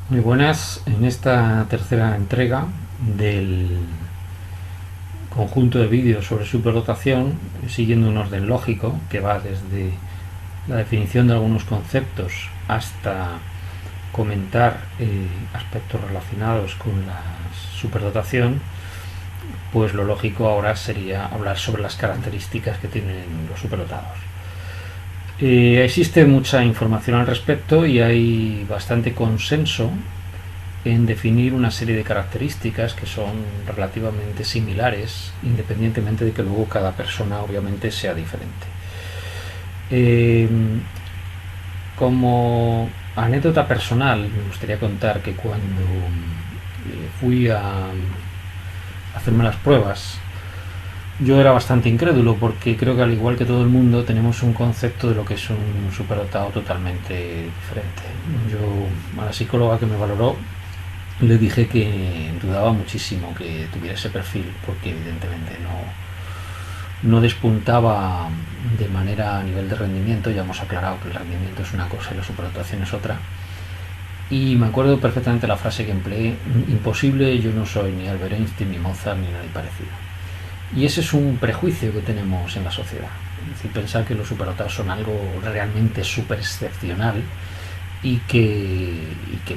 Muy buenas, en esta tercera entrega del conjunto de vídeos sobre superdotación, siguiendo un orden lógico que va desde la definición de algunos conceptos hasta comentar aspectos relacionados con la superdotación, pues lo lógico ahora sería hablar sobre las características que tienen los superdotados. Existe mucha información al respecto y hay bastante consenso en definir una serie de características que son relativamente similares, independientemente de que luego cada persona obviamente sea diferente. Como anécdota personal, me gustaría contar que cuando fui a hacerme las pruebas, yo era bastante incrédulo porque creo que al igual que todo el mundo tenemos un concepto de lo que es un superdotado totalmente diferente. Yo a la psicóloga que me valoró le dije que dudaba muchísimo que tuviera ese perfil porque evidentemente no despuntaba de manera a nivel de rendimiento. Ya hemos aclarado que el rendimiento es una cosa y la superdotación es otra. Y me acuerdo perfectamente la frase que empleé: imposible, yo no soy ni Albert Einstein, ni Mozart, ni nadie parecido. Y ese es un prejuicio que tenemos en la sociedad. Es decir, pensar que los superdotados son algo realmente súper excepcional y que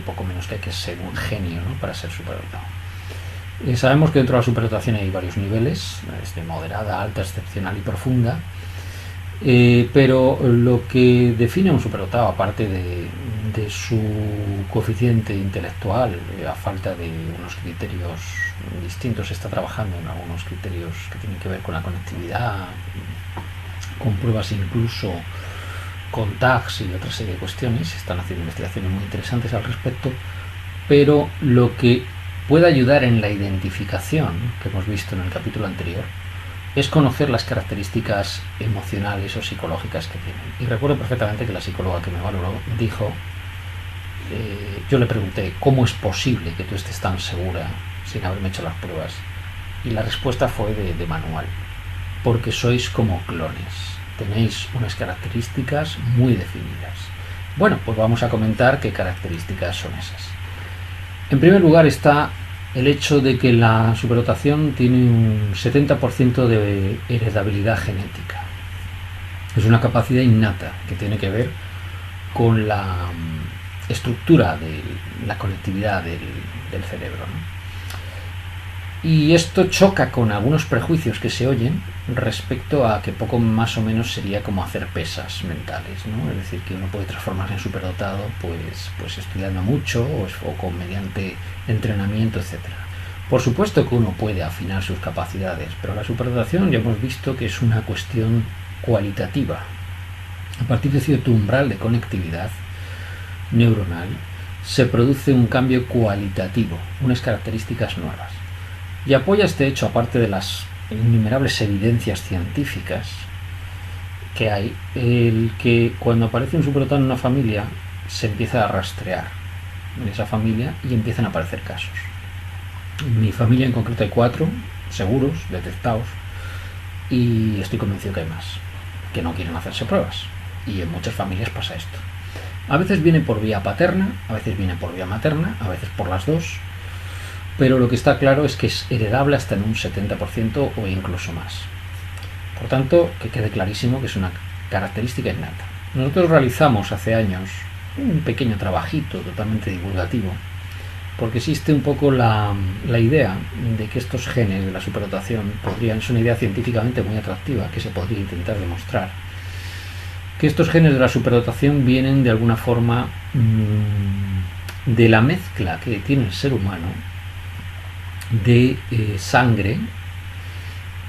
poco menos que hay que ser un genio, ¿no?, para ser superdotado. Sabemos que dentro de la superdotación hay varios niveles, desde moderada, alta, excepcional y profunda. Pero lo que define a un superdotado, aparte de su coeficiente intelectual, a falta de unos criterios distintos, está trabajando en algunos criterios que tienen que ver con la conectividad, con pruebas incluso con tags y otra serie de cuestiones. Están haciendo investigaciones muy interesantes al respecto, pero lo que puede ayudar en la identificación, que hemos visto en el capítulo anterior, es conocer las características emocionales o psicológicas que tienen. Y recuerdo perfectamente que la psicóloga que me valoró dijo, yo le pregunté, ¿cómo es posible que tú estés tan segura sin haberme hecho las pruebas? Y la respuesta fue de manual: porque sois como clones, tenéis unas características muy definidas. Bueno, pues vamos a comentar qué características son esas. En primer lugar está el hecho de que la superdotación tiene un 70% de heredabilidad genética. Es una capacidad innata que tiene que ver con la estructura de la conectividad del cerebro, ¿no? Y esto choca con algunos prejuicios que se oyen respecto a que poco más o menos sería como hacer pesas mentales, ¿no? Es decir, que uno puede transformarse en superdotado pues estudiando mucho o mediante entrenamiento, etcétera. Por supuesto que uno puede afinar sus capacidades, pero la superdotación ya hemos visto que es una cuestión cualitativa. A partir de cierto umbral de conectividad neuronal se produce un cambio cualitativo, unas características nuevas. Y apoya este hecho, aparte de las innumerables evidencias científicas que hay, el que cuando aparece un superdotado en una familia se empieza a rastrear en esa familia y empiezan a aparecer casos. En mi familia en concreto hay 4 seguros, detectados, y estoy convencido que hay más que no quieren hacerse pruebas. Y en muchas familias pasa esto. A veces viene por vía paterna, a veces viene por vía materna, a veces por las dos. Pero lo que está claro es que es heredable hasta en un 70% o incluso más. Por tanto, que quede clarísimo que es una característica innata. Nosotros realizamos hace años un pequeño trabajito totalmente divulgativo, porque existe un poco la idea de que estos genes de la superdotación es una idea científicamente muy atractiva que se podría intentar demostrar, que estos genes de la superdotación vienen de alguna forma de la mezcla que tiene el ser humano de sangre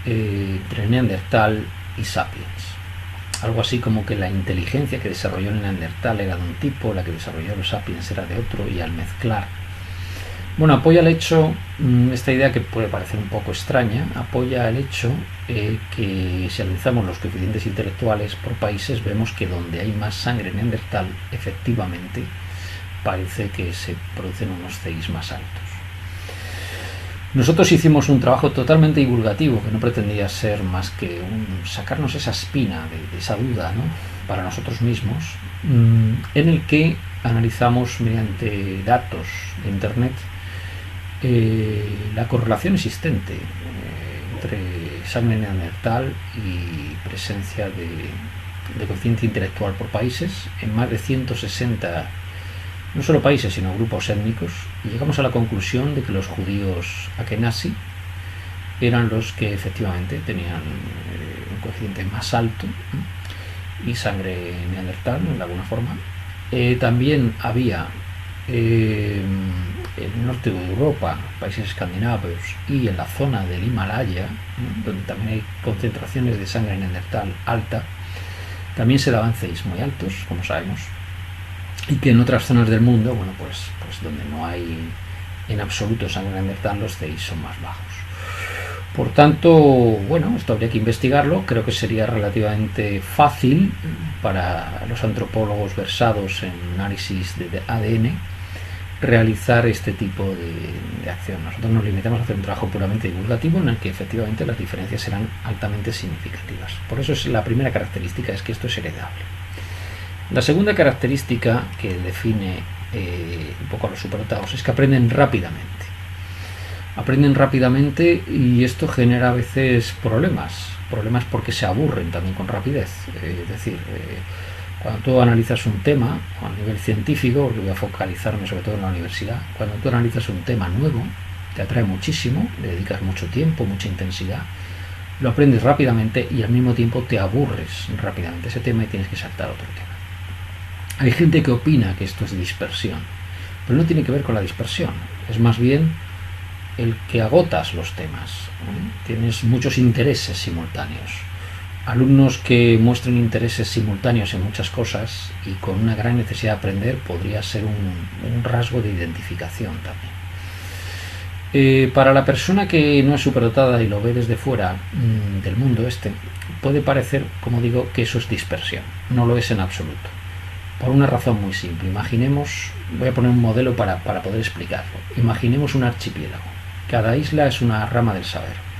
entre Neandertal y Sapiens. Algo así como que la inteligencia que desarrolló Neandertal era de un tipo, la que desarrolló los Sapiens era de otro, y al mezclar, bueno, apoya el hecho, esta idea que puede parecer un poco extraña, apoya el hecho que si analizamos los coeficientes intelectuales por países, vemos que donde hay más sangre Neandertal, efectivamente parece que se producen unos CIs más altos. Nosotros hicimos un trabajo totalmente divulgativo que no pretendía ser más que sacarnos esa espina de esa duda, ¿no? para nosotros mismos, en el que analizamos mediante datos de Internet la correlación existente entre sangre neandertal y presencia de cociente intelectual por países en más de 160, no solo países, sino grupos étnicos, y llegamos a la conclusión de que los judíos Akenasi eran los que efectivamente tenían un coeficiente más alto y sangre neandertal, de alguna forma. También había en el norte de Europa, países escandinavos, y en la zona del Himalaya, donde también hay concentraciones de sangre neandertal alta, también se daban CIs muy altos, como sabemos, y que en otras zonas del mundo, bueno, pues donde no hay en absoluto sangre neandertal, los CIs son más bajos. Por tanto, bueno, esto habría que investigarlo. Creo que sería relativamente fácil para los antropólogos versados en análisis de ADN realizar este tipo de acción. Nosotros nos limitamos a hacer un trabajo puramente divulgativo en el que efectivamente las diferencias serán altamente significativas. Por eso es la primera característica, es que esto es heredable. La segunda característica que define un poco a los superdotados es que aprenden rápidamente. Aprenden rápidamente y esto genera a veces problemas porque se aburren también con rapidez. Es decir, cuando tú analizas un tema a nivel científico, porque voy a focalizarme sobre todo en la universidad, cuando tú analizas un tema nuevo, te atrae muchísimo, le dedicas mucho tiempo, mucha intensidad, lo aprendes rápidamente y al mismo tiempo te aburres rápidamente ese tema y tienes que saltar a otro tema. Hay gente que opina que esto es dispersión, pero no tiene que ver con la dispersión, es más bien el que agotas los temas, tienes muchos intereses simultáneos, alumnos que muestren intereses simultáneos en muchas cosas y con una gran necesidad de aprender podría ser un rasgo de identificación también. Para la persona que no es superdotada y lo ve desde fuera del mundo puede parecer, como digo, que eso es dispersión. No lo es en absoluto, por una razón muy simple. Imaginemos, voy a poner un modelo para poder explicarlo. Imaginemos un archipiélago. Cada isla es una rama del saber.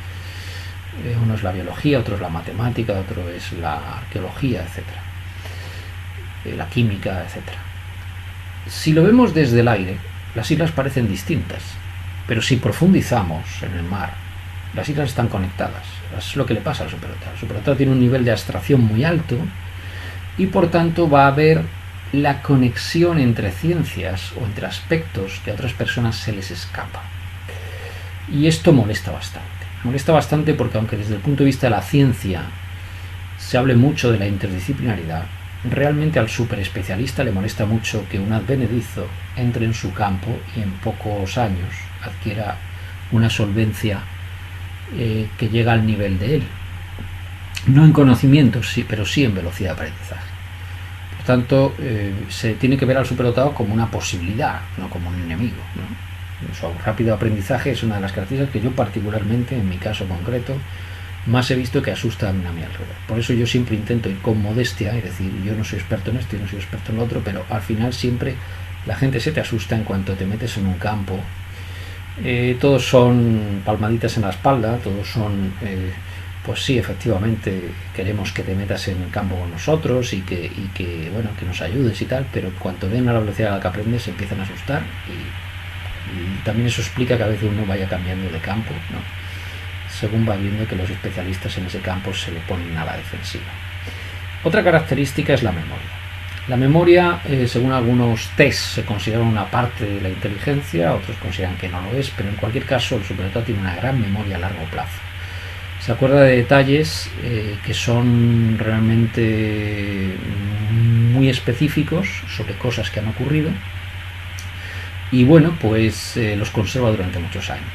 Uno es la biología, otro es la matemática, otro es la arqueología, etc. La química, etc. Si lo vemos desde el aire, las islas parecen distintas, pero si profundizamos en el mar, las islas están conectadas. Es lo que le pasa al superdotado. El superdotado tiene un nivel de abstracción muy alto y por tanto va a haber la conexión entre ciencias o entre aspectos que a otras personas se les escapa. Y esto molesta bastante. Molesta bastante porque aunque desde el punto de vista de la ciencia se hable mucho de la interdisciplinaridad, realmente al superespecialista le molesta mucho que un advenedizo entre en su campo y en pocos años adquiera una solvencia que llega al nivel de él. No en conocimientos, sí, pero sí en velocidad de aprendizaje. Por tanto, se tiene que ver al superdotado como una posibilidad, no como un enemigo, ¿no? Su rápido aprendizaje es una de las características que yo particularmente, en mi caso concreto, más he visto que asustan a mi alrededor. Por eso yo siempre intento ir con modestia, es decir, yo no soy experto en esto, yo no soy experto en lo otro, pero al final siempre la gente se te asusta en cuanto te metes en un campo. Todos son palmaditas en la espalda, todos son, pues sí, efectivamente queremos que te metas en el campo con nosotros y que bueno, que nos ayudes y tal, pero en cuanto ven a la velocidad a la que aprendes se empiezan a asustar y también eso explica que a veces uno vaya cambiando de campo, ¿no? Según va viendo que los especialistas en ese campo se le ponen a la defensiva. Otra característica es la memoria. La memoria, según algunos tests, se considera una parte de la inteligencia, otros consideran que no lo es, pero en cualquier caso el superdotado tiene una gran memoria a largo plazo. Se acuerda de detalles que son realmente muy específicos sobre cosas que han ocurrido y bueno, pues los conserva durante muchos años.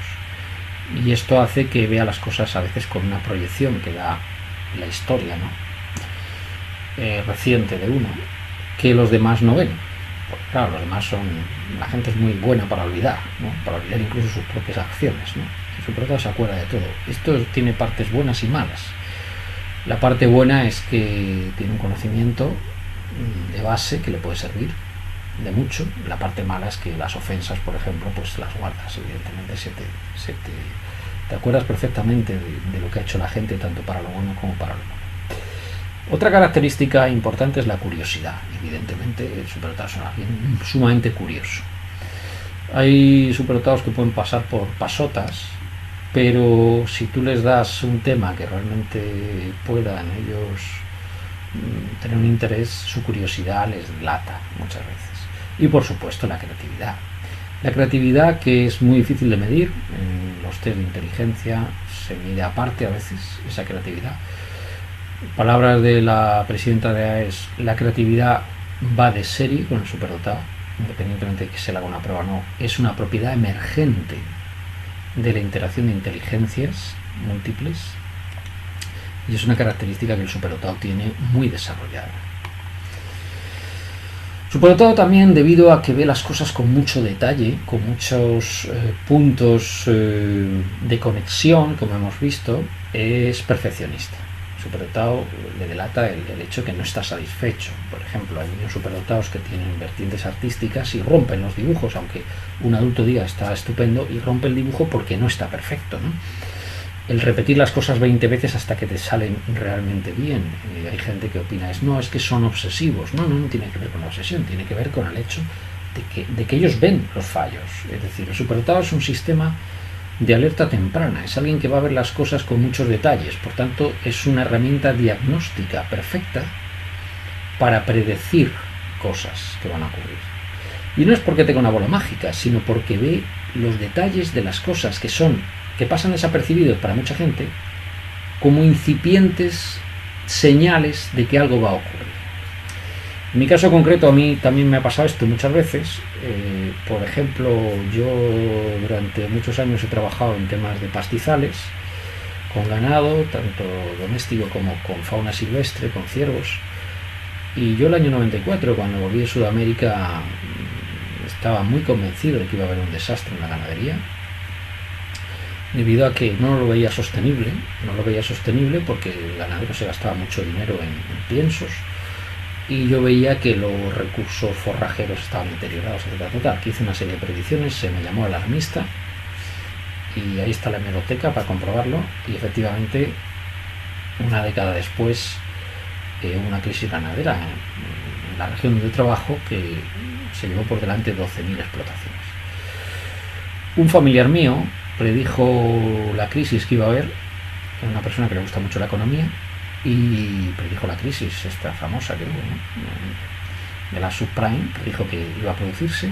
Y esto hace que vea las cosas a veces con una proyección que da la historia, ¿no? Reciente de uno, que los demás no ven. Porque claro, los demás la gente es muy buena para olvidar, ¿no? Para olvidar incluso sus propias acciones, ¿no? El superdotado se acuerda de todo. Esto tiene partes buenas y malas. La parte buena es que tiene un conocimiento de base que le puede servir de mucho. La parte mala es que las ofensas, por ejemplo, pues las guardas, evidentemente te acuerdas perfectamente de lo que ha hecho la gente, tanto para lo bueno como para lo malo. Otra característica importante es la curiosidad. Evidentemente, el superdotado es alguien sumamente curioso. Hay superdotados que pueden pasar por pasotas, pero si tú les das un tema que realmente puedan ellos tener un interés, su curiosidad les delata muchas veces. Y por supuesto la creatividad. La creatividad, que es muy difícil de medir, en los test de inteligencia se mide aparte a veces esa creatividad. Palabras de la presidenta de AES: la creatividad va de serie con el superdotado, independientemente de que se le haga una prueba o no. Es una propiedad emergente de la interacción de inteligencias múltiples y es una característica que el superdotado tiene muy desarrollada. Superdotado también, debido a que ve las cosas con mucho detalle, con muchos puntos de conexión, como hemos visto, es perfeccionista. Superdotado le delata el hecho de que no está satisfecho. Por ejemplo, hay niños superdotados que tienen vertientes artísticas y rompen los dibujos, aunque un adulto diga está estupendo, y rompe el dibujo porque no está perfecto, ¿no? El repetir las cosas 20 veces hasta que te salen realmente bien. Hay gente que opina es que son obsesivos. No tiene que ver con la obsesión, tiene que ver con el hecho de que ellos ven los fallos. Es decir, el superdotado es un sistema de alerta temprana, es alguien que va a ver las cosas con muchos detalles, por tanto es una herramienta diagnóstica perfecta para predecir cosas que van a ocurrir. Y no es porque tenga una bola mágica, sino porque ve los detalles de las cosas que pasan desapercibidos para mucha gente como incipientes señales de que algo va a ocurrir. En mi caso concreto, a mí también me ha pasado esto muchas veces. Por ejemplo, yo durante muchos años he trabajado en temas de pastizales, con ganado, tanto doméstico como con fauna silvestre, con ciervos. Y yo el año 94, cuando volví de Sudamérica, estaba muy convencido de que iba a haber un desastre en la ganadería, debido a que no lo veía sostenible porque el ganadero se gastaba mucho dinero en piensos, y yo veía que los recursos forrajeros estaban deteriorados, etc. Total, que hice una serie de predicciones, se me llamó alarmista, y ahí está la hemeroteca para comprobarlo, y efectivamente, una década después, hubo una crisis ganadera en la región donde trabajo que se llevó por delante 12.000 explotaciones. Un familiar mío predijo la crisis que iba a haber, una persona que le gusta mucho la economía, y predijo la crisis esta famosa que hubo, ¿no?, de la subprime. Predijo que iba a producirse,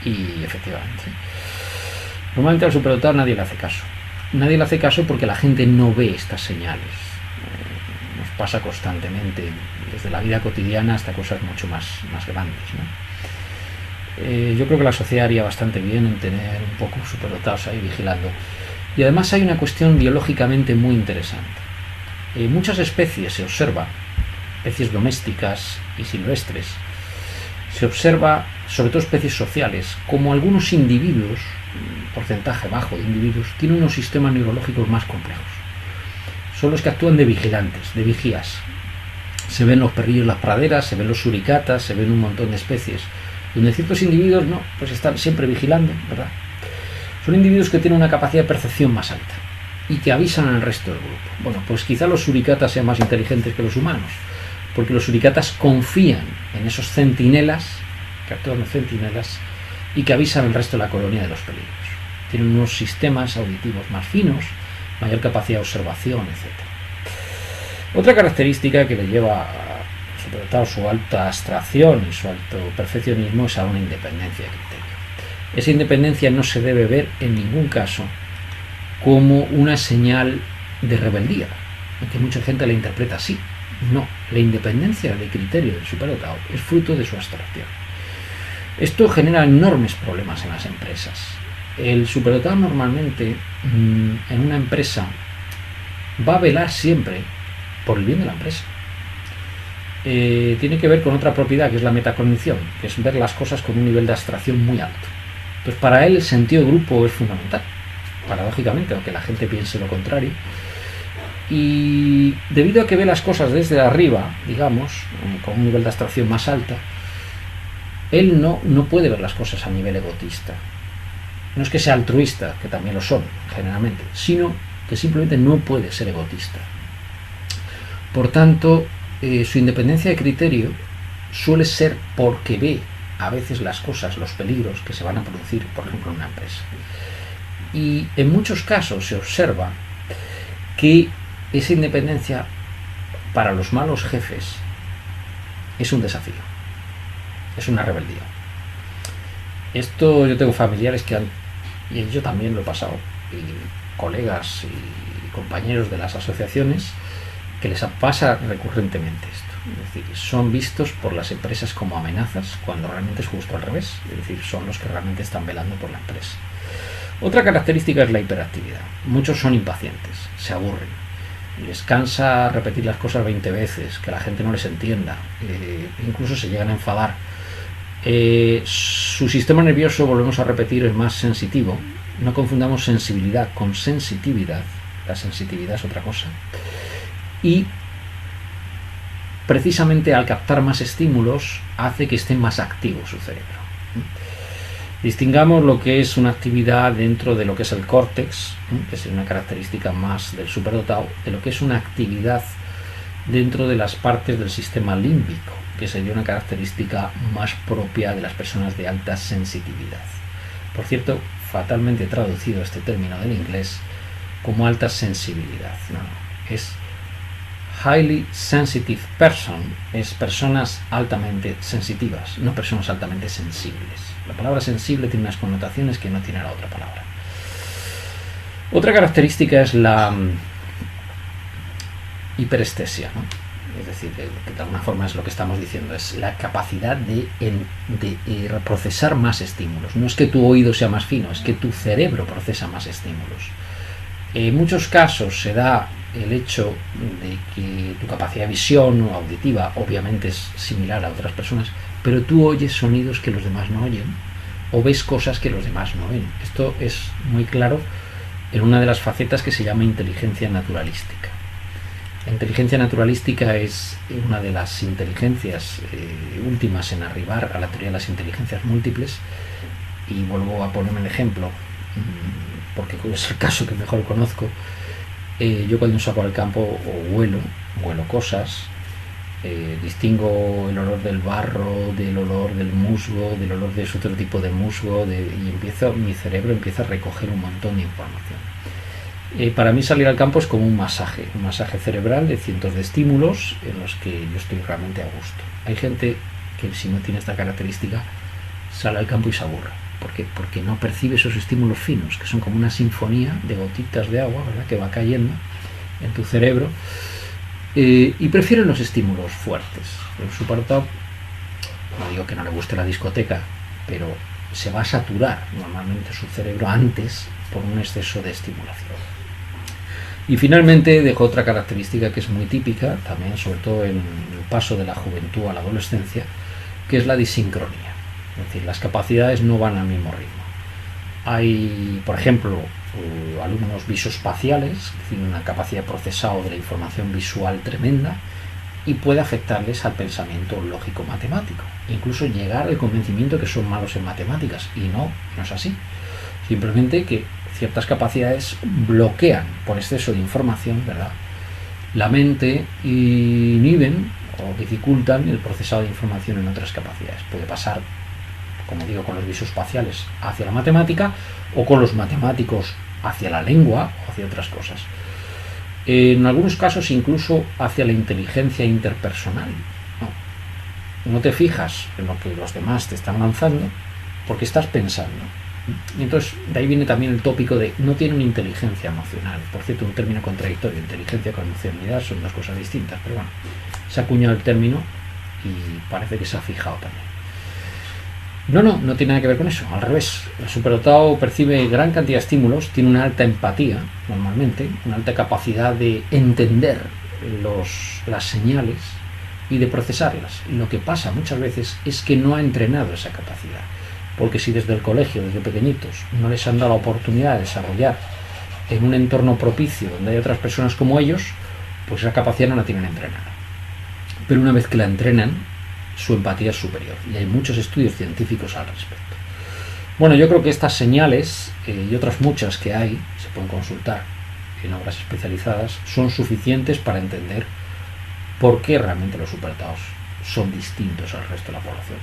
y efectivamente. Normalmente al superdotado nadie le hace caso porque la gente no ve estas señales. Nos pasa constantemente, desde la vida cotidiana hasta cosas mucho más grandes, ¿no? Yo creo que la sociedad haría bastante bien en tener un poco superdotados ahí vigilando. Y además hay una cuestión biológicamente muy interesante. Muchas especies se observa, especies domésticas y silvestres, se observa, sobre todo especies sociales, como algunos individuos, un porcentaje bajo de individuos, tienen unos sistemas neurológicos más complejos. Son los que actúan de vigilantes, de vigías. Se ven los perrillos en las praderas, se ven los suricatas, se ven un montón de especies, donde ciertos individuos pues están siempre vigilando, ¿verdad? Son individuos que tienen una capacidad de percepción más alta y que avisan al resto del grupo. Bueno, pues quizá los suricatas sean más inteligentes que los humanos, porque los suricatas confían en esos centinelas, que actúan los centinelas, y que avisan al resto de la colonia de los peligros. Tienen unos sistemas auditivos más finos, mayor capacidad de observación, etc. Otra característica que le lleva a superdotado su alta abstracción y su alto perfeccionismo es a una independencia de criterio. Esa independencia no se debe ver en ningún caso como una señal de rebeldía, aunque mucha gente la interpreta así. No, la independencia de criterio del superdotado es fruto de su abstracción. Esto genera enormes problemas en las empresas. El superdotado normalmente en una empresa va a velar siempre por el bien de la empresa. Tiene que ver con otra propiedad que es la metacognición, que es ver las cosas con un nivel de abstracción muy alto. Entonces, para él el sentido de grupo es fundamental, paradójicamente, aunque la gente piense lo contrario. Y debido a que ve las cosas desde arriba, digamos, con un nivel de abstracción más alta, él no puede ver las cosas a nivel egotista. No es que sea altruista, que también lo son, generalmente, sino que simplemente no puede ser egotista. Por tanto, su independencia de criterio suele ser porque ve a veces las cosas, los peligros que se van a producir, por ejemplo, en una empresa. Y en muchos casos se observa que esa independencia para los malos jefes es un desafío, es una rebeldía. Esto yo tengo familiares que y yo también lo he pasado, y colegas y compañeros de las asociaciones que les pasa recurrentemente esto. Es decir, son vistos por las empresas como amenazas cuando realmente es justo al revés. Es decir, son los que realmente están velando por la empresa. Otra característica es la hiperactividad. Muchos son impacientes, se aburren, les cansa repetir las cosas 20 veces, que la gente no les entienda, incluso se llegan a enfadar. Su sistema nervioso, volvemos a repetir, es más sensitivo. No confundamos sensibilidad con sensitividad. La sensitividad es otra cosa. Y precisamente al captar más estímulos hace que esté más activo su cerebro. Distingamos lo que es una actividad dentro de lo que es el córtex, que es una característica más del superdotado, de lo que es una actividad dentro de las partes del sistema límbico, que sería una característica más propia de las personas de alta sensitividad. Por cierto, fatalmente traducido este término del inglés como alta sensibilidad. No, es highly sensitive person, es personas altamente sensitivas, no personas altamente sensibles. La palabra sensible tiene unas connotaciones que no tiene la otra palabra. Otra característica es la hiperestesia, ¿no? Es decir, que de alguna forma es lo que estamos diciendo, es la capacidad de procesar más estímulos. No es que tu oído sea más fino, es que tu cerebro procesa más estímulos. En muchos casos se da el hecho de que tu capacidad de visión o auditiva obviamente es similar a otras personas, pero tú oyes sonidos que los demás no oyen o ves cosas que los demás no ven. Esto es muy claro en una de las facetas que se llama inteligencia naturalística. La inteligencia naturalística es una de las inteligencias últimas en arribar a la teoría de las inteligencias múltiples, y vuelvo a ponerme el ejemplo porque es el caso que mejor conozco. Yo cuando salgo al campo o huelo cosas, distingo el olor del barro, del olor del musgo, del olor de otro tipo de musgo, y mi cerebro empieza a recoger un montón de información. Para mí salir al campo es como un masaje cerebral de cientos de estímulos en los que yo estoy realmente a gusto. Hay gente que, si no tiene esta característica, sale al campo y se aburre. ¿Por qué? Porque no percibe esos estímulos finos, que son como una sinfonía de gotitas de agua, ¿verdad?, que va cayendo en tu cerebro, y prefieren los estímulos fuertes. El superdotado, no digo que no le guste la discoteca, pero se va a saturar normalmente su cerebro antes por un exceso de estimulación. Y finalmente dejo otra característica que es muy típica también, sobre todo en el paso de la juventud a la adolescencia, que es la disincronía. Es decir, las capacidades no van al mismo ritmo. Hay, por ejemplo, alumnos visoespaciales que tienen una capacidad de procesado de la información visual tremenda y puede afectarles al pensamiento lógico-matemático. Incluso llegar al convencimiento que son malos en matemáticas. Y no es así. Simplemente que ciertas capacidades bloquean por exceso de información, ¿verdad?, la mente, y inhiben o dificultan el procesado de información en otras capacidades. Puede pasar, como digo, con los visoespaciales hacia la matemática, o con los matemáticos hacia la lengua o hacia otras cosas. En algunos casos incluso hacia la inteligencia interpersonal. No te fijas en lo que los demás te están lanzando porque estás pensando. Y entonces de ahí viene también el tópico de no tiene una inteligencia emocional. Por cierto, un término contradictorio. Inteligencia con emocionalidad son dos cosas distintas, pero bueno, se ha acuñado el término y parece que se ha fijado también. No tiene nada que ver con eso, al revés. El superdotado percibe gran cantidad de estímulos, tiene una alta empatía, normalmente, una alta capacidad de entender las señales y de procesarlas. Lo que pasa muchas veces es que no ha entrenado esa capacidad, porque si desde el colegio, desde pequeñitos, no les han dado la oportunidad de desarrollar en un entorno propicio donde hay otras personas como ellos, pues esa capacidad no la tienen entrenada. Pero una vez que la entrenan, su empatía es superior, y hay muchos estudios científicos al respecto. Bueno, yo creo que estas señales y otras muchas que hay, se pueden consultar en obras especializadas, son suficientes para entender por qué realmente los superdotados son distintos al resto de la población.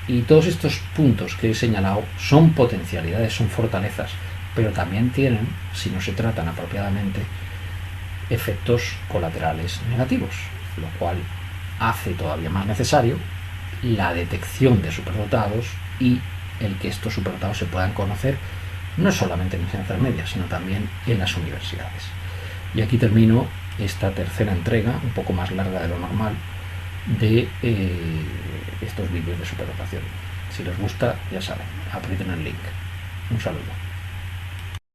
Y todos estos puntos que he señalado son potencialidades, son fortalezas, pero también tienen, si no se tratan apropiadamente, efectos colaterales negativos, lo cual hace todavía más necesario la detección de superdotados y el que estos superdotados se puedan conocer no solamente en enseñanzas medias, sino también en las universidades. Y aquí termino esta tercera entrega, un poco más larga de lo normal, de estos vídeos de superdotación. Si les gusta, ya saben, aprieten el link. Un saludo.